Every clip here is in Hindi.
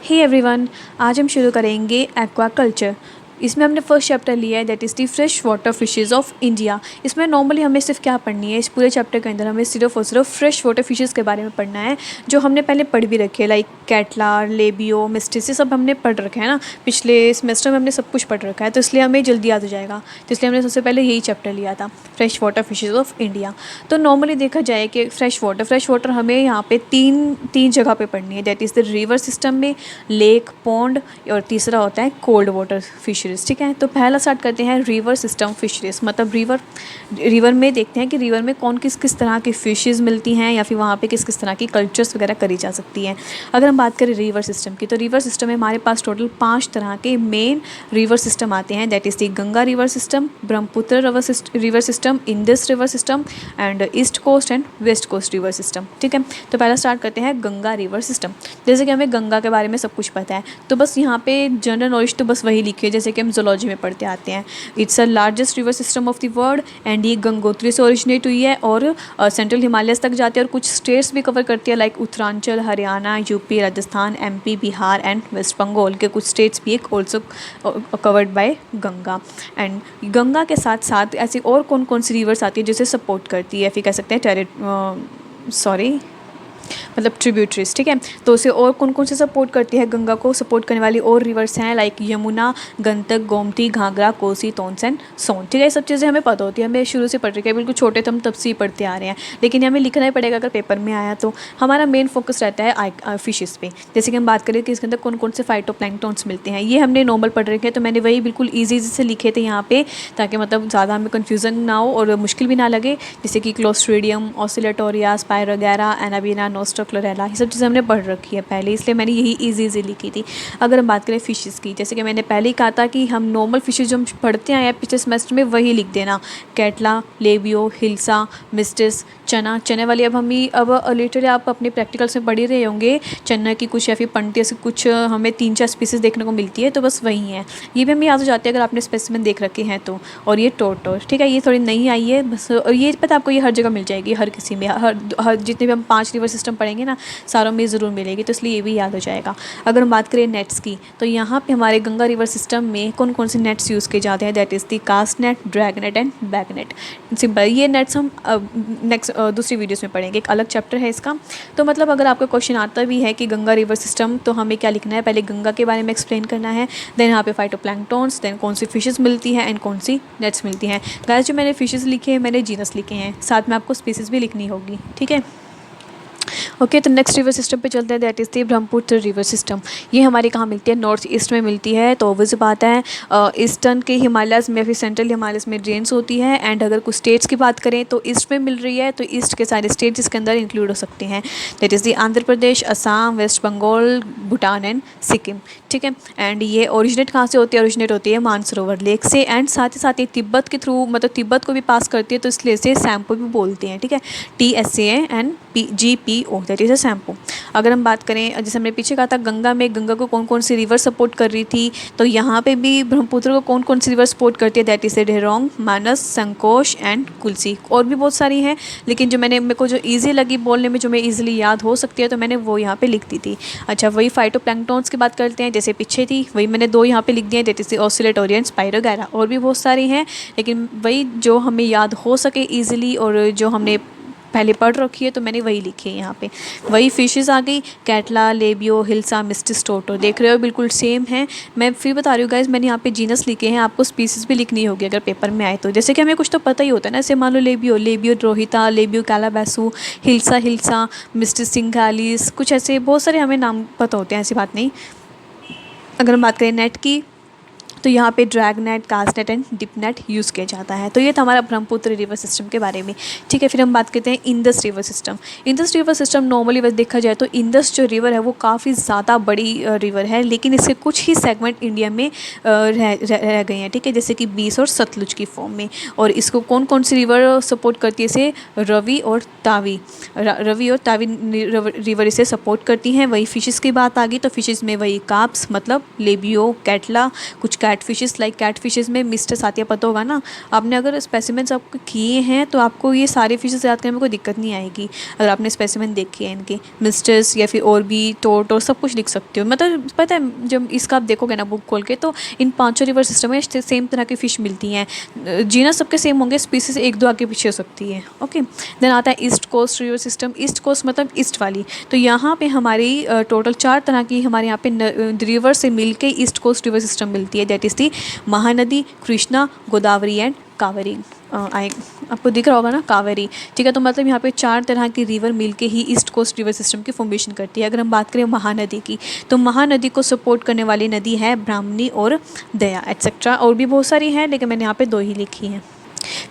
हे एवरीवन, आज हम शुरू करेंगे एक्वाकल्चर। इसमें हमने फर्स्ट चैप्टर लिया है, that is the fresh water fishes of India. इसमें नॉर्मली हमें सिर्फ क्या पढ़नी है, इस पूरे चैप्टर के अंदर हमें सिर्फ और सिर्फ फ्रेश वाटर फिशेस के बारे में पढ़ना है, जो हमने पहले पढ़ भी रखे हैं, लाइक कैटला, लेबियो, मिस्टिस, ये सब हमने पढ़ रखे हैं ना। पिछले सेमेस्टर में हमने सब कुछ पढ़ रखा है, तो इसलिए हमें जल्दी याद हो जाएगा। तो इसलिए हमने सबसे पहले यही चैप्टर लिया था, fresh water fishes of India. तो नॉर्मली देखा जाए कि फ्रेश वाटर हमें यहाँ पे तीन जगह पे पढ़नी है, that is the river system में, लेक, पॉन्ड, और तीसरा होता है कोल्ड वाटर फिशरीज। ठीक है, तो पहला स्टार्ट करते हैं रिवर सिस्टम फिशरीज। मतलब रिवर में देखते हैं कि रिवर में कौन किस तरह की फिशेस मिलती हैं, या फिर वहाँ पे किस तरह की कल्चर्स वगैरह करी जा सकती हैं। अगर हम बात करें रिवर सिस्टम की, तो रिवर सिस्टम में हमारे पास टोटल 5 तरह के मेन रिवर सिस्टम आते हैं, that is the Ganga river system, Brahmaputra river system, Indus river system and east coast and west coast river system. ठीक है, तो पहला स्टार्ट करते हैं गंगा रिवर सिस्टम। जैसे कि हमें गंगा के बारे में सब कुछ पता है, तो बस यहाँ पे जनरल नॉलेज तो बस वही लिखी है जैसे कि हम जूलॉजी में पढ़ते आते हैं। It's a largest river system of the world and ये गंगोत्री से ओरिजिनेट हुई है और सेंट्रल हिमालयस तक जाती है और कुछ स्टेट्स भी कवर करती है, like Uttaranchal, Haryana, UP, Rajasthan, MP, Bihar and West Bengal के कुछ स्टेट्स भी एक also covered by Ganga. And Ganga के साथ साथ ऐसी और कौन कौन सी रिवर्स आती है जिसे सपोर्ट करती है, फिर कह सकते हैं मतलब ट्रिब्यूटरीज। ठीक है, तो उसे और कौन कौन से सपोर्ट करती है, गंगा को सपोर्ट करने वाली और रिवर्स हैं, लाइक यमुना, गंडक, गोमती, घाघरा, कोसी, टोंस एंड सोन। ठीक है, ये सब चीज़ें हमें पता होती है, हमें शुरू से पढ़ रही है, बिल्कुल छोटे तो हम तब से ही पढ़ते आ रहे हैं, लेकिन हमें लिखना ही पड़ेगा अगर पेपर में आया तो। हमारा मेन फोकस रहता है फिशेस पे। जैसे कि हम बात करें कि इसके अंदर कौन कौन से फाइटोप्लैंक्टन्स मिलते हैं, ये हमने नॉर्मल पढ़ रखे हैं, तो मैंने वही बिल्कुल ईजी से लिखे थे यहाँ पे, ताकि मतलब ज़्यादा हमें कन्फ्यूज़न ना हो और मुश्किल भी ना लगे। जैसे कि क्लोस्ट्रीडियम, ऑसिलेटोरिया, स्पायरोगैरा, एनाबीना, नोस्टोक्लोरेला, ये सब चीज़ें हमने पढ़ रखी है पहले, इसलिए मैंने यही इजी लिखी थी। अगर हम बात करें फ़िशेस की, जैसे कि मैंने पहले ही कहा था कि हम नॉर्मल फ़िशेस जो हम पढ़ते आए हैं पिछले सेमेस्टर में वही लिख देना, कैटला, लेबियो, हिल्सा, मिस्टिस, चने वाली अब लिटरली आप अपने प्रैक्टिकल्स में पढ़ ही रहे होंगे, चना की कुछ या फिर पंटी से कुछ हमें 3-4 स्पीसीज़ देखने को मिलती है, तो बस वही है। ये भी हमें याद हो जाती है अगर आपने स्पेसिमेन देख रखे हैं तो। और ये टोटो, ठीक है, ये थोड़ी नई आई है बस, और ये पता आपको ये हर जगह मिल जाएगी, हर किसी में, हर जितने भी हम 5 रिवर सिस्टम पढ़ेंगे ना, सारों में ज़रूर मिलेगी, तो इसलिए ये भी याद हो जाएगा। अगर हम बात करें नेट्स की, तो यहाँ पे हमारे गंगा रिवर सिस्टम में कौन कौन से नेट्स यूज़ किए जाते हैं, that is the cast net, drag net and bag net. Simple, ये नेट्स हम नेक्स्ट दूसरी वीडियोस में पढ़ेंगे, एक अलग चैप्टर है इसका। तो मतलब अगर आपका क्वेश्चन आता भी है कि गंगा रिवर सिस्टम, तो हमें क्या लिखना है, पहले गंगा के बारे में एक्सप्लेन करना है, देन यहाँ पे फाइटोप्लैंक्टन्स, देन कौन सी फिशेस मिलती हैं एंड कौन सी नेट्स मिलती हैं। गाइस, जो मैंने फिशेस लिखे हैं मैंने जीनस लिखे हैं, साथ में आपको स्पीसीज भी लिखनी होगी। ठीक है, ओके, तो नेक्स्ट रिवर सिस्टम पे चलते हैं, that is the Brahmaputra river system. ये हमारी कहाँ मिलती है, नॉर्थ ईस्ट में मिलती है, तो ऑब्वियस बात है ईस्टर्न के हिमालयस में, फिर सेंट्रल हिमालयस में रेंस होती है। एंड अगर कुछ स्टेट्स की बात करें तो ईस्ट में मिल रही है, तो ईस्ट के सारे स्टेट्स इसके अंदर इंक्लूड हो सकते हैं, that is the Andhra Pradesh, Assam, West Bengal, Bhutan and Sikkim. ठीक है, एंड ये ओरिजिनेट कहाँ से होती है, ओरिजिनेट होती है मानसरोवर लेक से, एंड साथ ही साथ ये तिब्बत के थ्रू, मतलब तिब्बत को भी पास करती है, तो इसलिए इसे सैम्पो भी बोलते हैं। ठीक है, TSANPGPO, दैट इज़ अ सैम्पो। अगर हम बात करें, जैसे हमने पीछे कहा था गंगा को कौन कौन सी रिवर सपोर्ट कर रही थी, तो यहाँ पे भी ब्रह्मपुत्र को कौन कौन सी रिवर सपोर्ट करती है, दैट इज़ ढेरोंग, मानस, संकोश एंड कुल्सी। और भी बहुत सारी हैं, लेकिन जो मेरे को जो ईजी लगी बोलने में, जो मैं ईजिली याद हो सकती है, तो मैंने वो यहाँ पे लिख दी थी। अच्छा, वही फाइटोप्लैंक्टन्स की बात करते हैं, जैसे पीछे थी वही मैंने 2 यहाँ पे लिख दिए, that is Oscillatoria and spirogyra. और भी बहुत सारी हैं, लेकिन वही जो हमें याद हो सके ईजिली और जो हमने पहले पढ़ रखी है, तो मैंने वही लिखी है यहाँ पे। वही फिशेस आ गई, कैटला, लेबियो, हिल्सा, मिस्टिस, टोटो, देख रहे हो बिल्कुल सेम है। मैं फिर बता रही हूँ गाइज, मैंने यहाँ पे जीनस लिखे हैं, आपको स्पीसीज भी लिखनी होगी अगर पेपर में आए तो। जैसे कि हमें कुछ तो पता ही होता है ना, जैसे मान लो लेबियो रोहिता, लेबियो कैलाबैसू, हिल्सा, मिस्टिस सिंघालिस, कुछ ऐसे बहुत सारे हमें नाम पता होते हैं, ऐसी बात नहीं। अगर हम बात करें नेट की, तो यहाँ पे drag net, cast net and dip net use किया जाता है। तो ये था हमारा ब्रह्मपुत्र रिवर सिस्टम के बारे में। ठीक है, फिर हम बात करते हैं Indus river system. Indus river system normally बस देखा जाए तो इंडस जो रिवर है वो काफ़ी ज़्यादा बड़ी रिवर है, लेकिन इसके कुछ ही सेगमेंट इंडिया में रह गए हैं। ठीक है, जैसे कि बीस और सतलुज की फॉर्म में। और इसको कौन कौन सी रिवर सपोर्ट करती है, इसे रवि और तावी रिवर इसे सपोर्ट करती हैं। वही फिशेस की बात आ गई, तो फिशेस में वही कार्प्स, मतलब लेबियो, कैटला, कुछ cat fishes, like cat fishes में मिस्टर सातिया पता होगा ना, आपने अगर स्पेसिमेंस आपको किए हैं तो आपको ये सारे फिशेस याद करने में कोई दिक्कत नहीं आएगी अगर आपने स्पेसिमेन देखे हैं इनके, मिस्टर्स या फिर और भी टोट और सब कुछ लिख सकते हो। मतलब पता है जब इसका आप देखोगे ना बुक खोल के, तो इन पांचों रिवर सिस्टम में सेम तरह की फ़िश मिलती हैं। जीना सबके सेम होंगे, स्पीसीज एक दो आगे पीछे हो सकती है। ओके, देन आता है east coast river system. East coast मतलब ईस्ट वाली, तो यहाँ पे हमारी टोटल 4 तरह की हमारे यहाँ पे रिवर से मिल के ईस्ट कोस्ट रिवर सिस्टम मिलती है, that is the Mahanadi, Krishna, Godavari and Kaveri. आपको दिख रहा होगा ना कावेरी, ठीक है। तो मतलब यहाँ पे 4 तरह की रिवर मिलके ही ईस्ट कोस्ट रिवर सिस्टम की फॉर्मेशन करती है। अगर हम बात करें महानदी की, तो महानदी को सपोर्ट करने वाली नदी है ब्राह्मणी और दया एट्सेट्रा, और भी बहुत सारी हैं लेकिन मैंने यहाँ पे 2 ही लिखी हैं।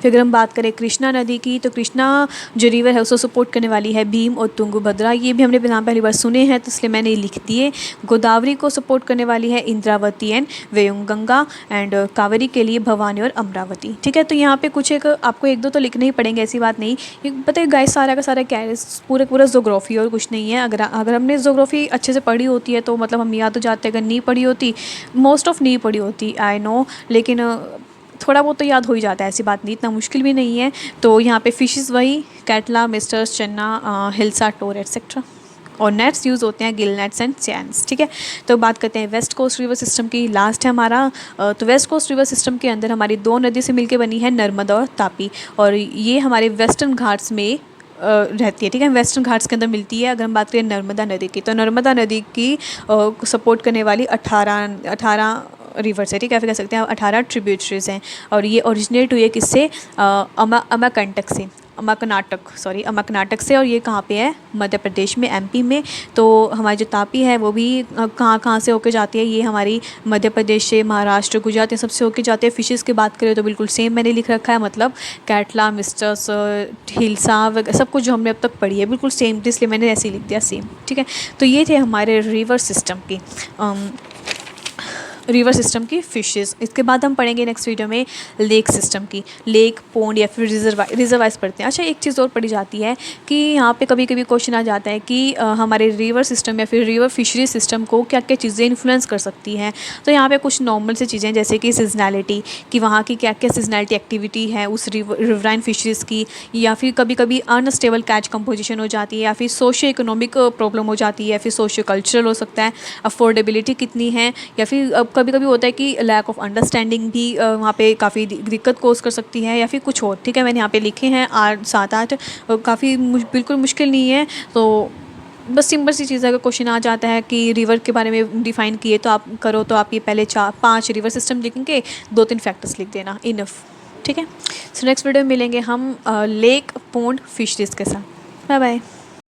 फिर अगर हम बात करें कृष्णा नदी की, तो कृष्णा जो रिवर है उसको सपोर्ट करने वाली है भीम और तुंगभद्रा, ये भी हमने नाम पहली बार सुने हैं तो इसलिए मैंने ये लिख दिए। गोदावरी को सपोर्ट करने वाली है इंद्रावती एंड वेयंगंगा, एंड कावेरी के लिए भवानी और अमरावती, ठीक है। तो यहाँ पे कुछ एक आपको 1-2 तो लिखने ही पड़ेंगे, ऐसी बात नहीं। ये पता है गाइस, सारा का सारा क्या है, पूरा जोग्राफी और कुछ नहीं है। अगर हमने जोग्राफी अच्छे से पढ़ी होती है तो मतलब हम याद हो जाते हैं, अगर नहीं पढ़ी होती, मोस्ट ऑफ नहीं पढ़ी होती आई नो, लेकिन थोड़ा बहुत तो याद हो ही जाता है, ऐसी बात नहीं, इतना मुश्किल भी नहीं है। तो यहाँ पे फिशेस वही कैटला, मिस्टर्स, चन्ना, हिल्सा, टोर एट्सेट्रा, और नेट्स यूज़ होते हैं गिल नेट्स एंड चैन्स, ठीक है। तो बात करते हैं वेस्ट कोस्ट रिवर सिस्टम की, लास्ट है हमारा। तो वेस्ट कोस्ट रिवर सिस्टम के अंदर हमारी 2 नदी से मिलकर बनी है, नर्मदा और तापी, और ये हमारे वेस्टर्न घाट्स में रहती है, ठीक है। वेस्टर्न घाट्स के अंदर मिलती है। अगर हम बात करें नर्मदा नदी की, तो नर्मदा नदी की सपोर्ट करने वाली 18 रिवर्स है, ठीक है, फिर कह सकते हैं 18 ट्रिब्यूटरीज हैं, और ये ओरिजिनेट हुई है किससे, अमरकनाटक से, और ये कहाँ पे है, मध्य प्रदेश में, एमपी में। तो हमारी जो तापी है वो भी कहाँ से होके जाती है, ये हमारी मध्य प्रदेश से, महाराष्ट्र, गुजरात, ये सबसे होके जाती है। फिशेस की बात करें तो बिल्कुल सेम मैंने लिख रखा है, मतलब कैटला, मिस्टर्स, हिल्सा वगैरह सब कुछ जो हमने अब तक पढ़ी है बिल्कुल सेम, इसलिए मैंने ऐसे ही लिख दिया सेम, ठीक है। तो ये थे हमारे रिवर सिस्टम की फ़िशेस। इसके बाद हम पढ़ेंगे नेक्स्ट वीडियो में लेक सिस्टम की, लेक, पॉन्ड या फिर रिजर्वाइज पढ़ते हैं। अच्छा, एक चीज़ और पढ़ी जाती है कि यहाँ पे कभी कभी क्वेश्चन आ जाता है कि हमारे रिवर सिस्टम या फिर रिवर फिशरी सिस्टम को क्या क्या चीज़ें इन्फ्लुएंस कर सकती हैं। तो यहाँ पे कुछ नॉर्मल से चीज़ें जैसे कि सीजनैलिटी, कि वहाँ की क्या क्या सीजनैलिटी एक्टिविटी है उस रिवराइन फिशरीज़ की, या फिर कभी कभी अनस्टेबल कैच कंपोजिशन हो जाती है, या फिर सोशियो इकोनॉमिक प्रॉब्लम हो जाती है, फिर सोशियो कल्चरल हो सकता है, अफोर्डेबिलिटी कितनी है, या फिर कभी कभी होता है कि लैक ऑफ अंडरस्टैंडिंग भी वहाँ पे काफ़ी दिक्कत कोस कर सकती है, या फिर कुछ और, ठीक है। मैंने यहाँ पे लिखे हैं 7-8, काफ़ी बिल्कुल मुश्किल नहीं है। तो बस सिंपल सी चीज़ है, अगर क्वेश्चन आ जाता है कि रिवर के बारे में डिफाइन किए तो आप करो, तो आप ये पहले 4-5 रिवर सिस्टम लिखेंगे, 2-3 फैक्टर्स लिख देना, इनफ, ठीक है। सो नेक्स्ट वीडियो में मिलेंगे हम लेक, पॉन्ड, फिशरीज़ के साथ। Bye bye.